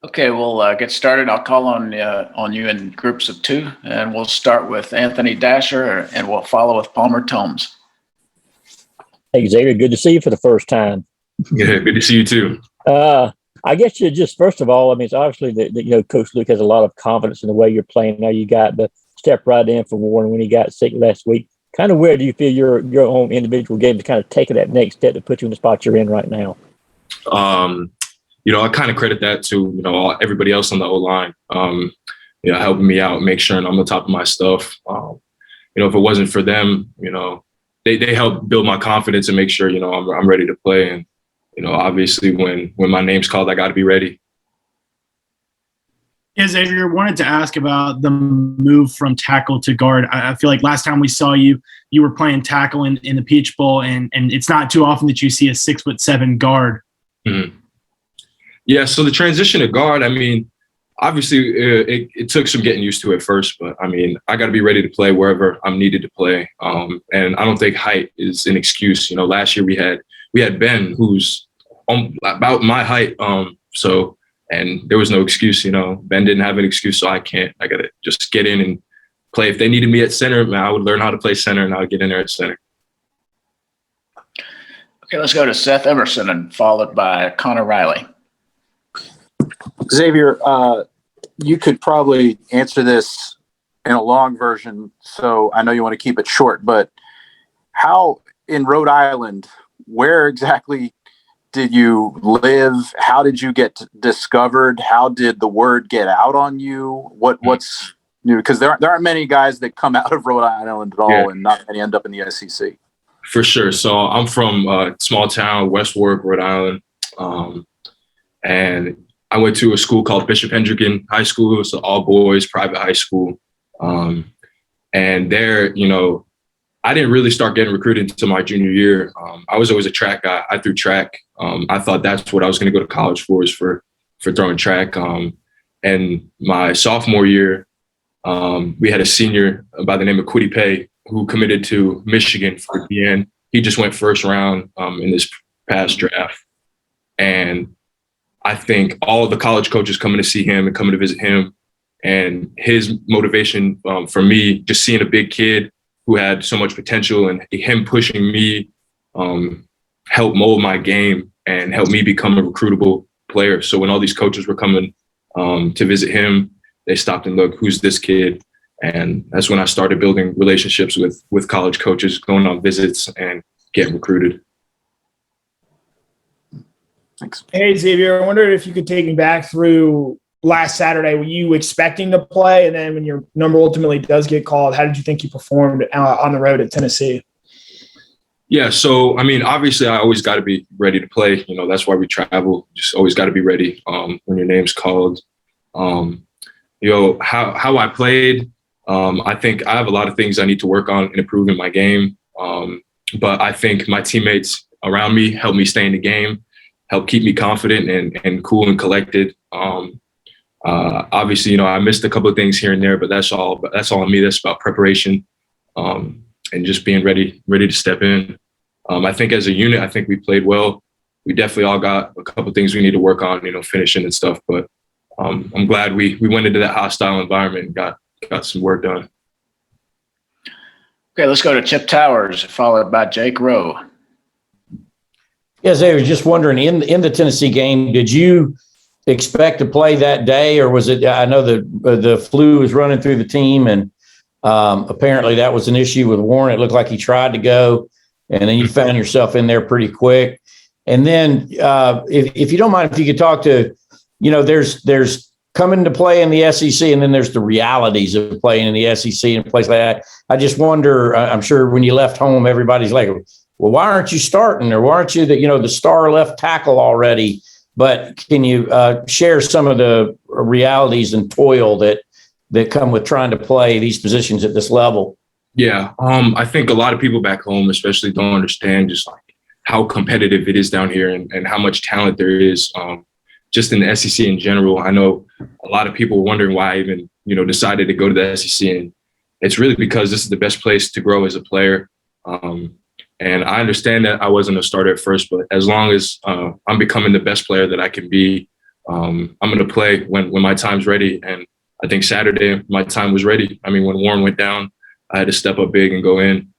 Okay, we'll get started. I'll call on you in groups of two, and we'll start with Anthony Dasher, and we'll follow with Palmer Tomes. Hey, Xavier, good to see you for the first time. Yeah, good to see you too. I guess you just, first of all, I mean, it's obviously that Coach Luke has a lot of confidence in the way you're playing. Now you got the step right in for Warren when he got sick last week. Kind of where do you feel your own individual game to kind of take that next step to put you in the spot you're in right now? I kind of credit that to, everybody else on the O-line, helping me out, make sure I'm on top of my stuff. If it wasn't for them, they help build my confidence and make sure, I'm ready to play. And, obviously when my name's called, I got to be ready. Yeah, Xavier, wanted to ask about the move from tackle to guard. I feel like last time we saw you were playing tackle in the Peach Bowl, and it's not too often that you see a 6'7" guard. Mm-hmm. Yeah, so the transition to guard, I mean, obviously it took some getting used to at first, but I mean, I got to be ready to play wherever I'm needed to play. And I don't think height is an excuse. Last year we had Ben, who's about my height. And there was no excuse, Ben didn't have an excuse, so I got to just get in and play. If they needed me at center, man, I would learn how to play center and I would get in there at center. Okay, let's go to Seth Emerson and followed by Connor Riley. Xavier, you could probably answer this in a long version, so I know you want to keep it short, but how in Rhode Island, where exactly did you live? How did you get discovered? How did the word get out on you? What's new? Because there aren't many guys that come out of Rhode Island at all, and not many end up in the SEC. For sure. So I'm from a small town, West Warwick, Rhode Island. And I went to a school called Bishop Hendricken High School. It's an all boys private high school. And there, I didn't really start getting recruited until my junior year. I was always a track guy. I threw track. I thought that's what I was going to go to college for, is for throwing track. And my sophomore year, we had a senior by the name of Kwity Paye who committed to Michigan for DN. He just went first round in this past draft. And I think all of the college coaches coming to see him and coming to visit him, and his motivation for me, just seeing a big kid who had so much potential, and him pushing me helped mold my game and help me become a recruitable player. So when all these coaches were coming to visit him, they stopped and looked, who's this kid? And that's when I started building relationships with college coaches, going on visits and getting recruited. Thanks. Hey, Xavier, I wondered if you could take me back through last Saturday. Were you expecting to play? And then when your number ultimately does get called, how did you think you performed on the road at Tennessee? Yeah, so, I mean, obviously I always got to be ready to play. That's why we travel. Just always got to be ready when your name's called. How I played, I think I have a lot of things I need to work on and improve in my game. But I think my teammates around me helped me stay in the game, help keep me confident and cool and collected. Obviously, I missed a couple of things here and there, but that's all on me. That's about preparation and just being ready to step in. I think as a unit, I think we played well. We definitely all got a couple of things we need to work on, finishing and stuff. But I'm glad we went into that hostile environment and got some work done. Okay, let's go to Chip Towers, followed by Jake Rowe. Yes, I was just wondering, in the Tennessee game, did you expect to play that day, or was it? I know the flu was running through the team, and apparently that was an issue with Warren. It looked like he tried to go, and then you found yourself in there pretty quick. And then, if you don't mind, if you could talk to, there's coming to play in the SEC, and then there's the realities of playing in the SEC and a place like that. I just wonder. I'm sure when you left home, everybody's like, well, why aren't you starting, or why aren't you the star left tackle already? But can you share some of the realities and toil that come with trying to play these positions at this level? Yeah, I think a lot of people back home especially don't understand just like how competitive it is down here and how much talent there is just in the SEC in general. I know a lot of people wondering why I even, decided to go to the SEC. And it's really because this is the best place to grow as a player. And I understand that I wasn't a starter at first, but as long as I'm becoming the best player that I can be, I'm going to play when my time's ready. And I think Saturday, my time was ready. I mean, when Warren went down, I had to step up big and go in.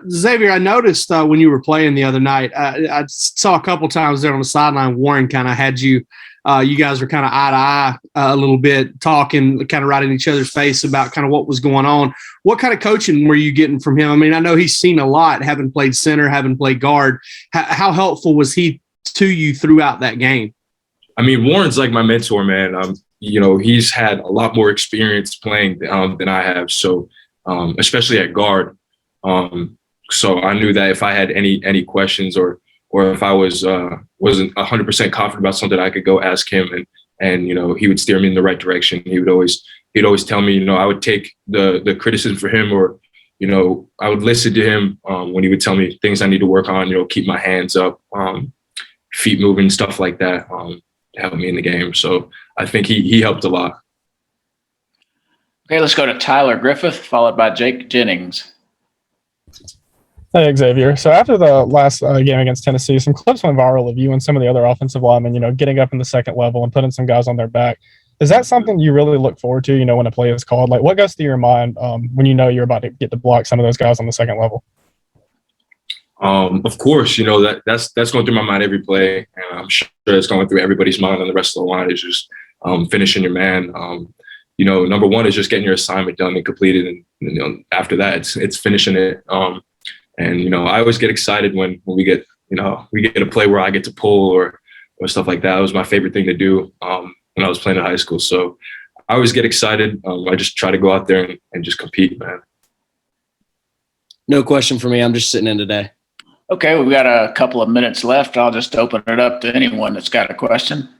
Xavier, I noticed when you were playing the other night, I saw a couple times there on the sideline, Warren kind of had you, you guys were kind of eye to eye a little bit, talking, kind of right in each other's face about kind of what was going on. What kind of coaching were you getting from him? I mean, I know he's seen a lot, having played center, having played guard. How helpful was he to you throughout that game? I mean, Warren's like my mentor, man. You know, he's had a lot more experience playing than I have. So, especially at guard. So I knew that if I had any questions or if I wasn't 100% confident about something, I could go ask him and you know, he would steer me in the right direction. He'd always tell me, you know, I would take the criticism for him, or, you know, I would listen to him when he would tell me things I need to work on, you know, keep my hands up, feet moving, stuff like that, to help me in the game. So I think he helped a lot. Okay, let's go to Tyler Griffith, followed by Jake Jennings. Hey, Xavier. So after the last game against Tennessee, some clips went viral of you and some of the other offensive linemen, you know, getting up in the second level and putting some guys on their back. Is that something you really look forward to, you know, when a play is called? Like, what goes through your mind when you know you're about to get to block some of those guys on the second level? Of course, you know, that's going through my mind every play. And I'm sure it's going through everybody's mind on the rest of the line. Is just finishing your man. You know, number one is just getting your assignment done and completed. And you know, after that, it's finishing it. And, you know, I always get excited when we get a play where I get to pull or stuff like that. It was my favorite thing to do when I was playing in high school. So I always get excited. I just try to go out there and just compete, man. No question for me. I'm just sitting in today. Okay, we've got a couple of minutes left. I'll just open it up to anyone that's got a question.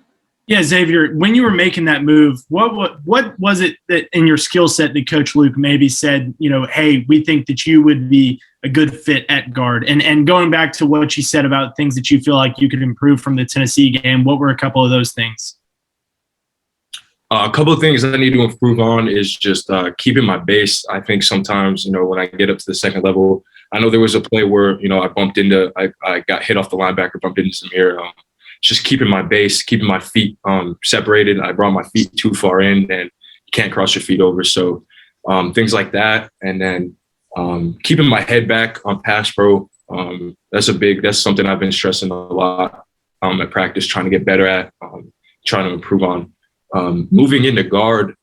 Yeah, Xavier, when you were making that move, what was it that in your skill set that Coach Luke maybe said, you know, hey, we think that you would be a good fit at guard? And going back to what you said about things that you feel like you could improve from the Tennessee game, what were a couple of those things? A couple of things that I need to improve on is just keeping my base. I think sometimes, you know, when I get up to the second level, I know there was a play where, you know, I got hit off the linebacker, bumped into Samir. Just keeping my base, keeping my feet separated. I brought my feet too far in, and you can't cross your feet over. So things like that. And then keeping my head back on pass pro. That's something I've been stressing a lot at practice, trying to get better at, trying to improve on. Moving into guard,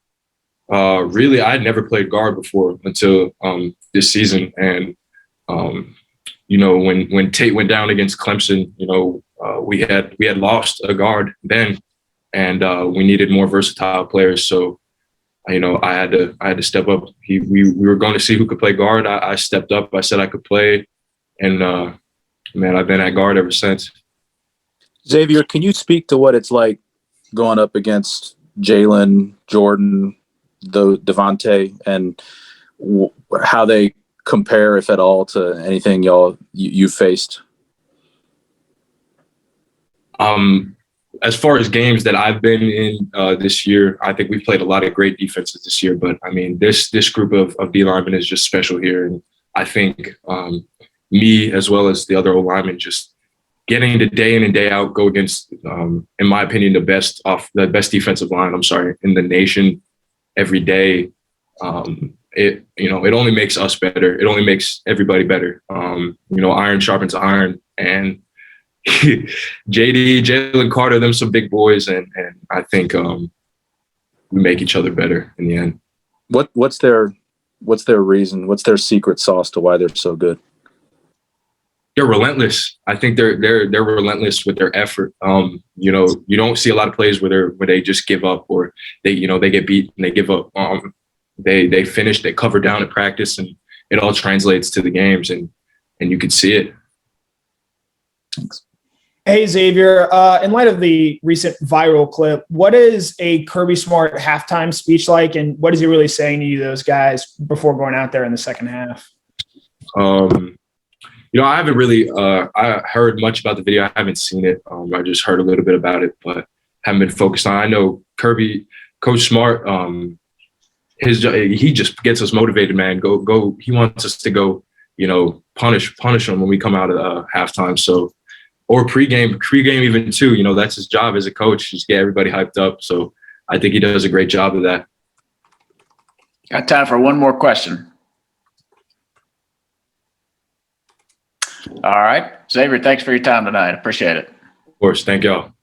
really, I had never played guard before until this season. And, you know, when Tate went down against Clemson, you know, we had lost a guard then, and we needed more versatile players. So, you know, I had to step up. We were going to see who could play guard. I stepped up. I said I could play, and man, I've been at guard ever since. Xavier, can you speak to what it's like going up against Jalen, Jordan, Devontae, and how they compare, if at all, to anything you faced? As far as games that I've been in this year, I think we've played a lot of great defenses this year. But I mean, this group of D linemen is just special here, and I think me as well as the other O linemen just getting to day in and day out go against, in my opinion, the best defensive line. In the nation every day. It only makes us better. It only makes everybody better. You know, iron sharpens iron, and Jalen Carter, them some big boys, and I think we make each other better in the end. What's their reason? What's their secret sauce to why they're so good? They're relentless. I think they're relentless with their effort. You know, you don't see a lot of plays where they just give up, or they get beat and they give up. They finish, they cover down at practice, and it all translates to the games, and you can see it. Thanks. Hey, Xavier, in light of the recent viral clip, what is a Kirby Smart halftime speech like, and what is he really saying to you, those guys, before going out there in the second half? You know, I haven't really I heard much about the video. I haven't seen it. I just heard a little bit about it, but haven't been focused on it. I know Coach Smart, he just gets us motivated, man. Go. He wants us to go, punish them when we come out of halftime. So, or pregame even too. That's his job as a coach, just get everybody hyped up. So I think he does a great job of that. Got time for one more question. All right, Xavier, thanks for your time tonight. Appreciate it. Of course. Thank y'all.